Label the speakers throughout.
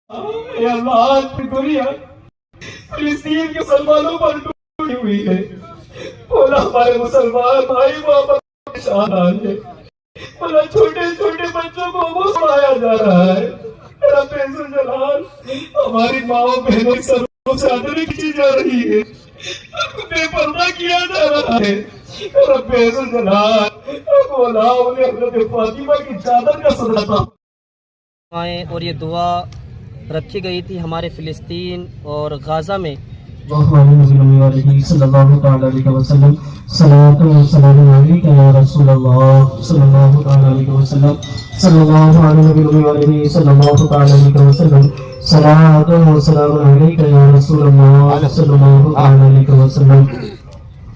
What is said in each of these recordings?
Speaker 1: اے اللہ آج کی دنیا فلسطین کے مسلمانوں پر ٹوٹی ہوئی ہے. مولا ہمارے مسلمان بھائی واپس پریشان آ رہے ہیں. مولا چھوٹے چھوٹے بچوں کو وہ سڑایا جا رہا ہے. رب عزت جلال ہماری ماں بہنوں کی سروں سے آدمی کھینچی جا رہی ہے, بے پردہ کیا جا رہا ہے. رب عزت جلال مولا انہیں حضرت فاطمہ کی چادر کا صدقہ
Speaker 2: اور یہ دعا رکھی گئی تھی ہمارے فلسطین اور غازہ میں.
Speaker 3: صلی اللہ تعالی علیہ وسلم صلاۃ و سلام علیک یا رسول اللہ صلی اللہ تعالی علیہ وسلم صلی اللہ علیہ صلی اللہ تعالی علیہ وسلم صلاۃ و سلام علیک یا رسول اللہ صلی اللہ تعالی علیہ وسلم.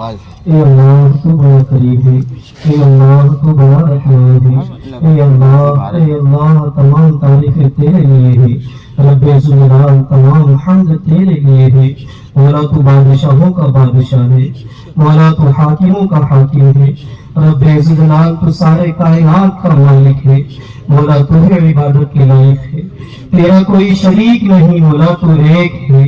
Speaker 3: اے اللہ تو بڑا قریب ہے, اے اللہ تو بڑا رحمان ہے, اے اللہ تمام تعریفیں تیرے لیے ہے. رب عزت تمام حمد تیرے لیے ہے. مولا تو بادشاہوں کا بادشاہ ہے, مولا تو حاکموں کا حاکم ہے. رب عزت تو سارے کائنات کا مالک ہے. مولا تو عبادت کے لائق ہے, تیرا کوئی شریک نہیں. مولا تو ایک ہے,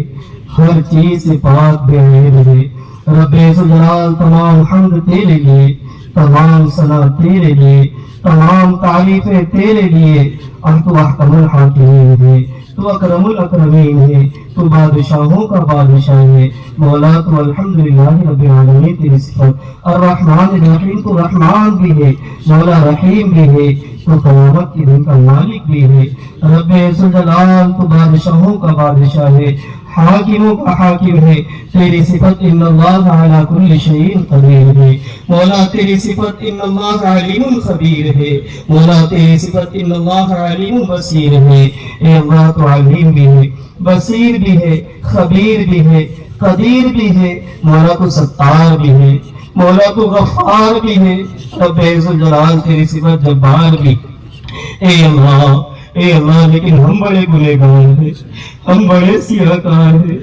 Speaker 3: ہر چیز سے پاک بے عیب ہے. رب عزت تمام حمد تیرے لیے, تمام ثنا تیرے لیے, تمام تعریفیں تیرے لیے. تو احکم الحاکمین ہے, تو اکرم الاکرمین ہے, تو بادشاہوں کا بادشاہ ہے. مولا تو الحمدللہ رب العالمین تیری صفت. الرحمن الرحیم تو رحمان بھی ہے, مولا رحیم بھی ہے, تو قیامت کے دن کا مالک بھی ہے. رب عزت جلال تو بادشاہوں کا بادشاہ ہے, حاکموں کا حاکم ہے. تیری صفت ان اللہ علی کل شیء قدیر ہے. مولا تیری صفت ان اللہ علیم خبیر ہے. مولا تیری صفت ان اللہ علیم بصیر ہے. اے اللہ تو علیم بھی ہے, بصیر بھی ہے, خبیر بھی ہے, قدیر بھی ہے. مولا تو ستار بھی ہے, مولا تو غفار بھی ہے. رب عزت جلال تیری صفت جبار بھی. اے اللہ لیکن ہم بڑے گنہگار ہیں, ہم بڑے سیاہکار ہیں.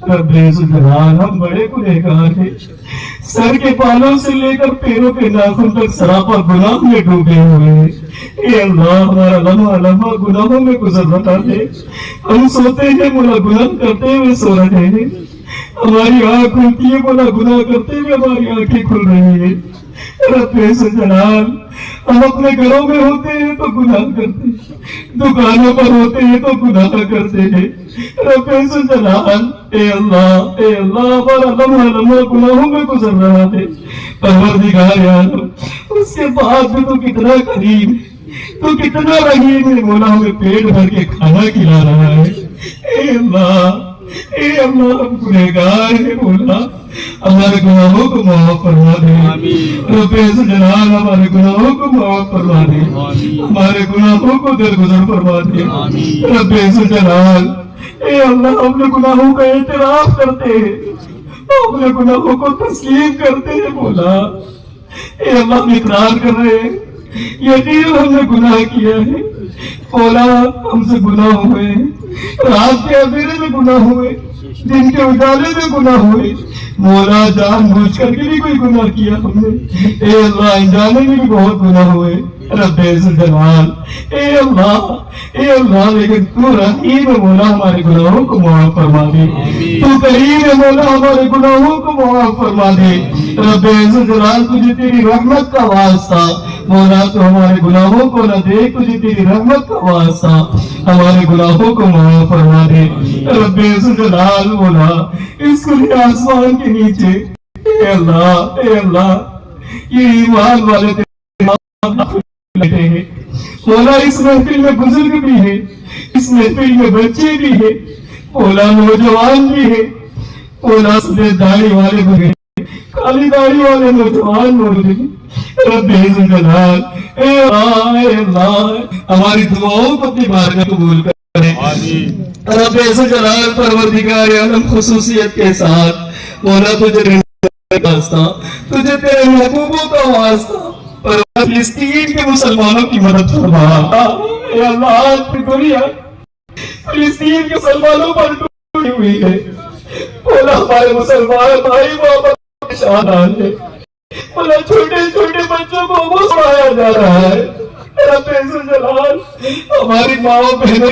Speaker 3: رب عزت جلال ہم بڑے گنہگار ہیں, سر کے بالوں سے لے کر پیروں کے ناخن تک سراپا گناہ میں ڈوبے ہوئے ہیں. اے اللہ ہمارا لمحہ لمحہ گناہوں میں گزر رہا ہے. ہم سوتے ہیں مولا گناہ کرتے ہوئے سو رہے ہیں, ہماری آنکھ کھلتی ہے مولا گناہ کرتے ہوئے ہماری آنکھیں کھل رہی ہیں. رب عزت جلال ہم اپنے گھروں میں ہوتے ہیں تو گناہ کرتے ہیں, دکانوں پر ہوتے ہیں تو گناہ کرتے ہیں. رب عزت جلال اے اللہ ہمارا لمحہ لمحہ گناہوں میں گزر رہا ہے. پروردگار عالم اس کے بعد بھی تو کتنا کریم, تو کتنا رحیم ہے. مولا ہمیں پیٹ بھر کے کھانا کھلا رہا ہے. اے اللہ ہم گنہگار ہیں. مولا ہمارے گناہوں کو معاف فرما دے. رب عزت جلال ہمارے گناہوں کو معاف فرما دے, ہمارے گناہوں کو درگزر فرما دے. رب عزت جلال اے اللہ ہم نے گناہوں کا اعتراف کرتے ہیں, اپنے گناہوں کو تسلیم کرتے ہیں. مولا اے اللہ ہم اقرار کر رہے ہیں, یقین ہم نے گناہ کیا ہے. مولا ہم سے گناہ ہوئے, رات کے اندھیرے میں گناہ ہوئے, دن کے اجالے میں گناہ ہوئے. مولا جان بوجھ کر کے بھی کوئی گناہ کیا ہم نے. اے اللہ انجانے میں بھی بہت گناہ ہوئے. رب عزت جلال اے اللہ لیکن تو رحیم ہے. مولا ہمارے گناہوں کو معاف فرما دے. تو کریم ہے. مولا ہمارے گناہوں کو معاف فرما دے. رب عزت جلال تجھے تیری رحمت کا واسطہ, مولا تو ہمارے گناہوں کو نہ دے, تجھے تیری رحمت کا واسطہ ہمارے گناہوں کو معاف فرما دے. رب عزت جلال مولا اس کھلے آسمان کے نیچے اے اللہ یہ ایمان والے بیٹھے ہیں. مولا اس محفل میں بزرگ بھی ہے, اس محفل میں بچے بھی ہیں, مولا نوجوان بھی ہے. مولا سفید داڑھی والے بھی ہیں, کالی داڑھی والے نوجوان موجود ہیں. رب عزت جلال اے اللہ ہماری دعاؤں کو اپنی بارگاہ قبول کرے. رب عزت جلال پروردگار عالم خصوصیت کے ساتھ مولا تجھے واسطہ, تجھے تیرے محبوبوں کا واسطہ فلسطین کے مسلمانوں کی مدد فرما. اے اللہ آج کی دنیا فلسطین کے مسلمانوں پر ٹوٹی ہوئی ہے. مولا ہمارے مسلمان بھائی واپس پریشان آ رہے ہیں. مولا چھوٹے چھوٹے بچوں کو وہ سڑایا جا رہا ہے. رب عزت جلال ہماری ماں بہنوں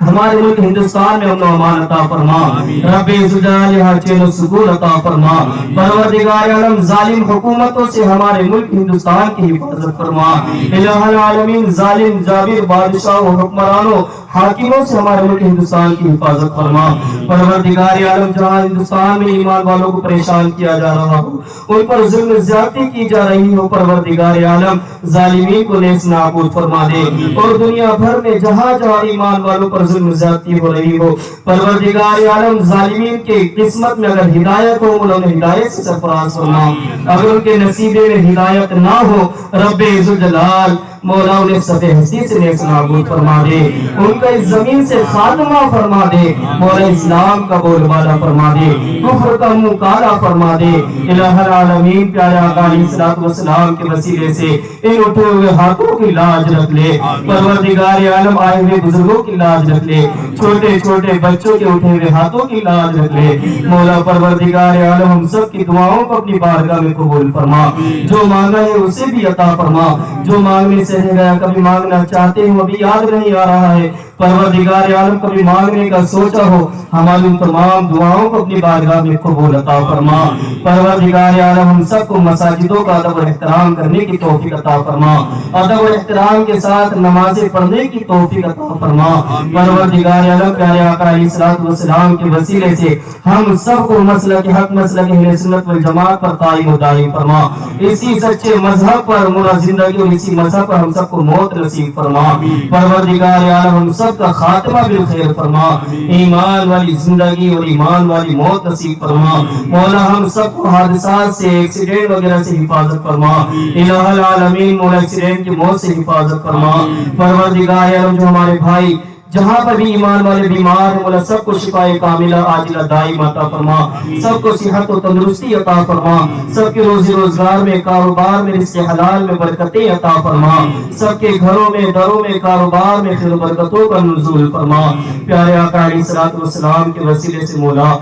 Speaker 3: ہمارے ملک ہندوستان میں امن و امان عطا فرما، رب ذوالجلال یہاں چین و سکون عطا فرما، پروردگار عالم ظالم حکومتوں سے ہمارے ملک ہندوستان کی حفاظت فرما، الہ العالمین ظالم جابر بادشاہوں حکمرانوں حاکموں سے ہمارے ملک ہندوستان کی حفاظت فرما، پروردگار عالم جہاں ہندوستان میں ایمان والوں کو پریشان کیا جا رہا ہو، ان پر ظلم زیادتی کی جا رہی ہو، پروردگار عالم ظالمین کو نیست نابود فرما دے، اور دنیا بھر میں جہاں جہاں ایمان والوں پر ظلم زیادتی ہو رہی ہو، پروردگار عالم ظالمین کے قسمت میں اگر ہدایت ہو انہیں ہدایت سے سرفراز فرما، اگر ان کے نصیبے میں ہدایت نہ ہو رب ذوالجلال مولا انہیں صفحہ ہستی سے نیست نابود فرما دے، ان کا اس زمین سے خاتمہ فرما دے، مولا اسلام کا بول بالا فرما دے، کفر کا منہ کالا فرما دے، الہ العالمین پیارے آقا علیہ الصلوۃ والسلام کے وسیلے سے ان اٹھے ہوئے ہاتھوں کی لاج رکھ لے، پروردگار عالم آئے ہوئے بزرگوں کی لاج رکھ لے، چھوٹے چھوٹے بچوں کے اٹھے ہوئے ہاتھوں کی لاج رکھ لے، مولا پروردگار عالم ہم سب کی دعاؤں کو اپنی بارگاہ میں قبول فرما، جو مانگا ہے اسے بھی عطا فرما، جو مانگنے سے رہ گیا کبھی مانگنا چاہتے ہو ابھی یاد نہیں آ رہا ہے، پروردگار عالم کبھی مانگنے کا سوچا ہو ہماری تمام دعاؤں کو اپنی بارگاہ میں قبول عطا فرما، پروردگار عالم ہم سب کو مساجدوں کا ادب و احترام کرنے کی توفیق عطا فرما، ادب و احترام کے ساتھ نمازیں پڑھنے کی توفیق عطا فرما، پروردگار عالم پیارے آقا علیہ الصلوۃ والسلام کے وسیلے سے ہم سب کو مسلک حق مسلک اہل سنت والجماعت پر قائم و دائم فرما، اسی سچے مذہب پر مرا زندگی اور اسی مذہب پر ہم سب کو موت نصیب فرما، پروردگار عالم ہم سب کا خاتمہ بالخیر فرما، ایمان والی زندگی اور ایمان والی موت نصیب فرما، مولا ہم سب کو حادثات سے ایکسیڈنٹ وغیرہ سے حفاظت فرما، الہ العالمین مولا ایکسیڈنٹ کی موت سے حفاظت فرما، پروردگار عالم جو ہمارے بھائی جہاں پر بھی ایمان والے بیمار ہیں مولا سب کو شفائے کاملہ عاجلہ دائم عطا فرما، سب کو صحت و تندرستی عطا فرما، سب کے روزی روزگار میں کاروبار میں رزق حلال میں برکتیں عطا فرما، سب کے گھروں میں دروں میں کاروبار میں خیر و برکتوں کا نزول فرما، پیارے آقا علیہ الصلوۃ والسلام کے وسیلے سے مولا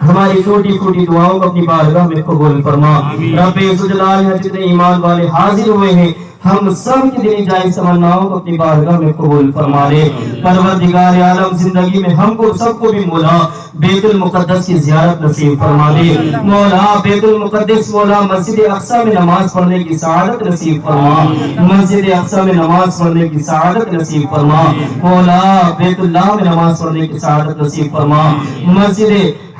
Speaker 3: ہماری چھوٹی چھوٹی دعاؤں کو اپنی بارگاہ میں قبول فرما، رب ذوالجلال ہے جتنے ایمان والے حاضر ہوئے ہیں ہم سب کی دلی جائز تمناؤں کو اپنی بارگاہ میں قبول فرما لے، پروردگار عالم زندگی میں ہم کو سب کو بھی مولا بیت المقدس کی زیارت نصیب فرما لے، مولا بیت المقدس مولا مسجد اقصی میں نماز پڑھنے کی سعادت نصیب فرما، مسجد اقصی میں نماز پڑھنے کی سعادت نصیب فرما، مولا بیت اللہ میں نماز پڑھنے کی سعادت نصیب فرما، مسجد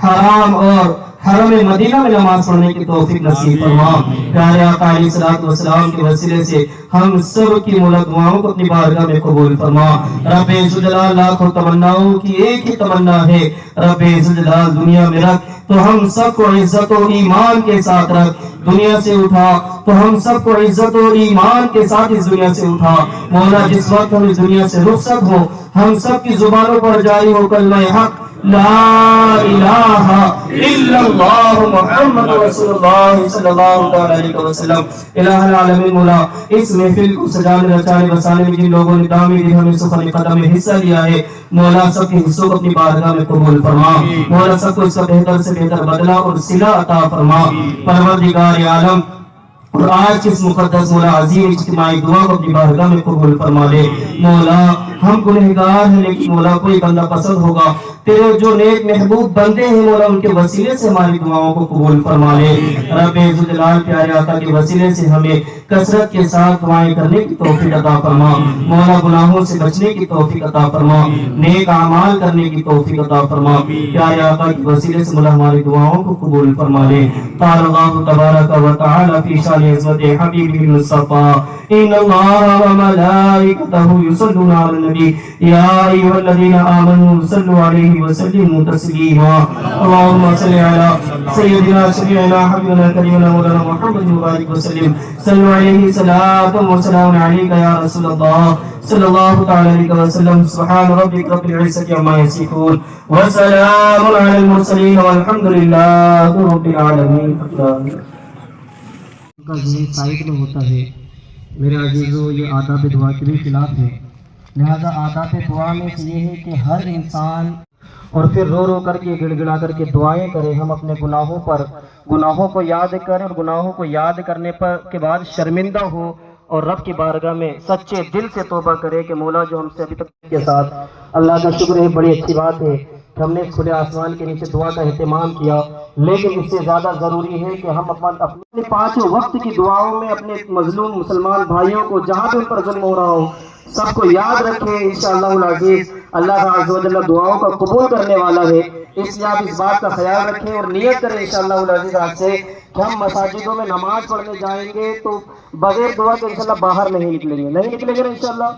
Speaker 3: حرام اور حرم مدینہ میں نماز پڑھنے کی توفیق نصیب فرما، پیارے آقا علیہ الصلوۃ والسلام کے وسیلے سے ہم سب کی مولا دعاؤں کو اپنی بارگاہ میں قبول فرما، رب ذوالجلال لاکھوں تمناؤں کی ایک ہی تمنا ہے، رب ذوالجلال دنیا میں رکھ تو ہم سب کو عزت و ایمان کے ساتھ رکھ، دنیا سے اٹھا تو ہم سب کو عزت و ایمان کے ساتھ اس دنیا سے اٹھا، مولا جس وقت ہم اس دنیا سے رخصت ہو ہم سب کی زبانوں پر جاری ہو کلمہ حق لا الہ الا اللہ محمد رسول اللہ صلی اللہ علیہ وسلم، الہ العالمین مولا اس محفل کو سجانے رچانے بسانے میں جن لوگوں نے دامی دی ہمیں سخن قدم میں حصہ لیا ہے مولا سب کے حصوں کو اپنی بارگاہ میں قبول فرما، مولا سب کو اس کا بہتر سے بہتر بدلہ اور صلہ عطا فرما، پروردگار عالم اور آج کس مقدس مولا عظیم اجتماعی دعا کو اپنی بارگاہ میں قبول فرما لے، مولا ہم گنہگار ہیں لیکن مولا کوئی بندہ پسند ہوگا تیرے جو نیک محبوب بندے ہیں مولا ان کے وسیلے سے ہماری دعاؤں کو قبول فرما لے، رب ذوالجلال پیارے آقا کے وسیلے سے ہمیں کثرت کے ساتھ دعائیں کرنے کی توفیق عطا فرما، مولا گناہوں سے بچنے کی توفیق عطا فرما، نیک اعمال کرنے کی توفیق عطا فرما، پیارے آقا کے وسیلے سے مولا ہماری دعاؤں کو قبول فرما لے، قال اللہ تبارک و تعالی فی شان عظمت حبیبہ المصطفیٰ ان اللہ و ملائکتہ یصلون علی النبی یا ایھا الذین آمنوا صلوا علیہ وسلموا تسلیما، اللهم صل علی سیدنا شفیعنا حبیبنا کریمنا مولانا محمد مبارک وسلم، صلوا علیہ صلاۃ و سلام علیک یا رسول اللہ صلی اللہ تعالی علیہ وسلم، سبحان ربک رب العزۃ عما یصفون وسلام علی المرسلین والحمد للہ رب العالمین۔ کا ذہن سائڈ میں ہوتا ہے، میرے عزیزو یہ آداب دعا کے بھی خلاف ہے، لہذا آداب دعا میں سے یہ ہے کہ ہر انسان اور پھر رو رو کر کے گڑ گڑا کر کے دعائیں کرے، ہم اپنے گناہوں کو یاد کریں اور گناہوں کو یاد کرنے پر کے بعد شرمندہ ہو اور رب کی بارگاہ میں سچے دل سے توبہ کرے کہ مولا جو ہم سے ابھی تک کے ساتھ اللہ کا شکر ہے، بڑی اچھی بات ہے کہ ہم نے کھلے آسمان کے نیچے دعا کا اہتمام کیا، لیکن اس سے زیادہ ضروری ہے کہ ہم اپنے 5 وقت کی دعاؤں میں اپنے مظلوم مسلمان بھائیوں کو جہاں بھی ان پر ظلم ہو رہا ہو سب کو یاد رکھیں۔ انشاءاللہ العزیز اللہ عز و جل دعاؤں کا قبول کرنے والا ہے، اس لیے آپ اس بات کا خیال رکھیں اور نیت کریں انشاءاللہ العزیز آج سے کہ ہم مساجدوں میں نماز پڑھنے جائیں گے تو بغیر دعا کے انشاءاللہ باہر نہیں نکلیں گے نا انشاءاللہ،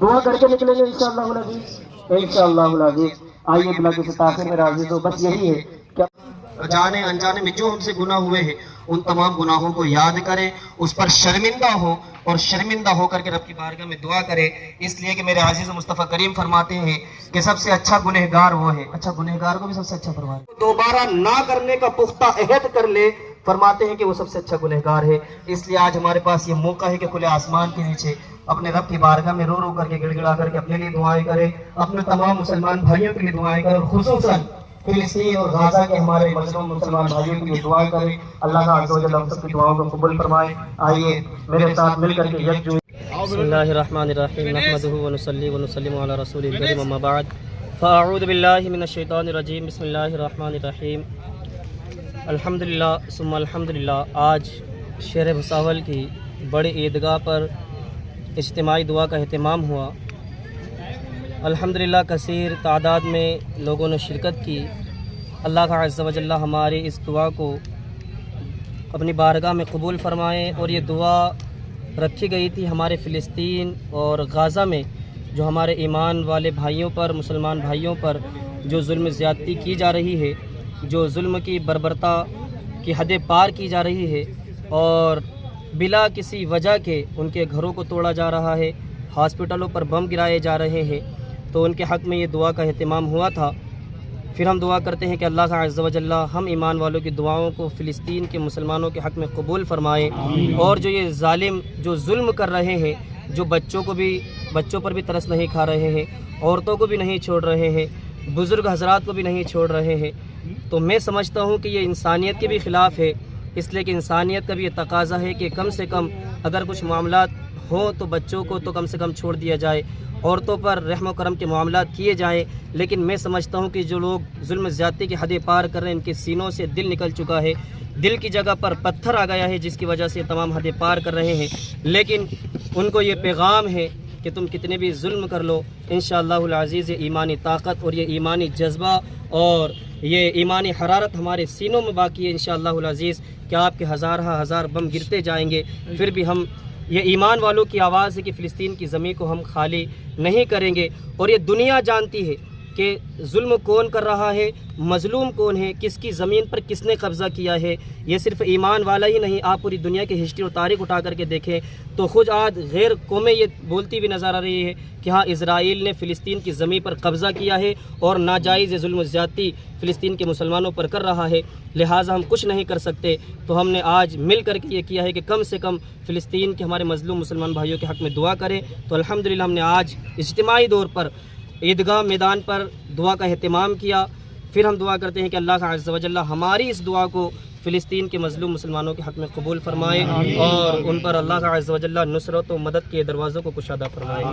Speaker 3: دعا کر کے نکلیں گے انشاءاللہ العزیز، انشاءاللہ العزیز۔ آئیے بلا کسی تاخیر میں راضی ہو، بس یہی ہے کہ
Speaker 4: جانے انجانے میں جو ہم سے گناہ ہوئے ہیں ان تمام گناہوں کو یاد کریں، اس پر شرمندہ ہو اور شرمندہ ہو کر کے رب کی بارگاہ میں دعا کریں، اس لیے کہ میرے عزیز مصطفیٰ کریم فرماتے ہیں کہ سب سے اچھا گنہگار وہ ہے، اچھا گنہگار کو بھی سب سے اچھا فرمائے، دوبارہ نہ کرنے کا پختہ عہد کر لے، فرماتے ہیں کہ وہ سب سے اچھا گنہگار ہے۔ اس لیے آج ہمارے پاس یہ موقع ہے کہ کھلے آسمان کے نیچے اپنے رب کی بارگاہ میں رو رو کر کے گڑ گڑا کر کے اپنے لیے دعائیں کریں، اپنے تمام مسلمان بھائیوں کے لیے دعائیں کریں، اور خصوصاً فلسطین اور غازہ کے ہمارے مظلوم مسلمان بھائیوں کے لیے دعائیں کریں۔ اللہ عز و جل ہم سب کی دعاؤں کو قبول فرمائے۔ آئیے میرے ساتھ مل کر کے یکجہتی
Speaker 2: بسم اللہ الرحمن الرحیم نحمده ونصلی ونسلم علی رسول الکریم اما بعد فاعوذ باللہ من الشیطان الرجیم بسم اللہ الرحمن الرحیم الحمدللہ ثم الحمدللہ۔ آج شہر بھساول کی بڑی عیدگاہ پر اجتماعی دعا کا اہتمام ہوا۔ الحمدللہ کثیر تعداد میں لوگوں نے شرکت کی۔ اللہ کا عز و جل ہماری اس دعا کو اپنی بارگاہ میں قبول فرمائے، اور یہ دعا رکھی گئی تھی ہمارے فلسطین اور غازہ میں جو ہمارے ایمان والے بھائیوں پر، مسلمان بھائیوں پر جو ظلم زیادتی کی جا رہی ہے، جو ظلم کی بربرتا کی حد پار کی جا رہی ہے، اور بلا کسی وجہ کے ان کے گھروں کو توڑا جا رہا ہے، ہاسپٹلوں پر بم گرائے جا رہے ہیں، تو ان کے حق میں یہ دعا کا اہتمام ہوا تھا۔ پھر ہم دعا کرتے ہیں کہ اللہ کا عز و جل ہم ایمان والوں کی دعاؤں کو فلسطین کے مسلمانوں کے حق میں قبول فرمائے، اور جو یہ ظالم جو ظلم کر رہے ہیں، جو بچوں پر بھی ترس نہیں کھا رہے ہیں، عورتوں کو بھی نہیں چھوڑ رہے ہیں، بزرگ حضرات کو بھی نہیں چھوڑ رہے ہیں، تو میں سمجھتا ہوں کہ یہ انسانیت کے بھی خلاف ہے، اس لیے کہ انسانیت کا بھی یہ تقاضا ہے کہ کم سے کم اگر کچھ معاملات ہوں تو بچوں کو تو کم سے کم چھوڑ دیا جائے، عورتوں پر رحم و کرم کے معاملات کیے جائیں۔ لیکن میں سمجھتا ہوں کہ جو لوگ ظلم زیادتی کی حد پار کر رہے ہیں ان کے سینوں سے دل نکل چکا ہے، دل کی جگہ پر پتھر آ گیا ہے، جس کی وجہ سے تمام حد پار کر رہے ہیں، لیکن ان کو یہ پیغام ہے کہ تم کتنے بھی ظلم کر لو، انشاءاللہ العزیز یہ ایمانی طاقت اور یہ ایمانی جذبہ اور یہ ایمانی حرارت ہمارے سینوں میں باقی ہے انشاءاللہ العزیز، کہ آپ کے ہزار بم گرتے جائیں گے، پھر بھی ہم یہ ایمان والوں کی آواز ہے کہ فلسطین کی زمین کو ہم خالی نہیں کریں گے، اور یہ دنیا جانتی ہے کہ ظلم کون کر رہا ہے، مظلوم کون ہے، کس کی زمین پر کس نے قبضہ کیا ہے۔ یہ صرف ایمان والا ہی نہیں، آپ پوری دنیا کی ہسٹری اور تاریخ اٹھا کر کے دیکھیں تو خود آج غیر قومیں یہ بولتی بھی نظر آ رہی ہے کہ ہاں اسرائیل نے فلسطین کی زمین پر قبضہ کیا ہے اور ناجائز ظلم و زیادتی فلسطین کے مسلمانوں پر کر رہا ہے، لہٰذا ہم کچھ نہیں کر سکتے۔ تو ہم نے آج مل کر کے یہ کیا ہے کہ کم سے کم فلسطین کے ہمارے مظلوم مسلمان بھائیوں کے حق میں دعا کریں۔ تو الحمدللہ ہم نے آج اجتماعی طور پر عیدگاہ میدان پر دعا کا اہتمام کیا۔ پھر ہم دعا کرتے ہیں کہ اللہ کا عز و جل ہماری اس دعا کو فلسطین کے مظلوم مسلمانوں کے حق میں قبول فرمائے، اور ان پر اللہ کا عز و جل نصرت و مدد کے دروازوں کو کشادہ فرمائے۔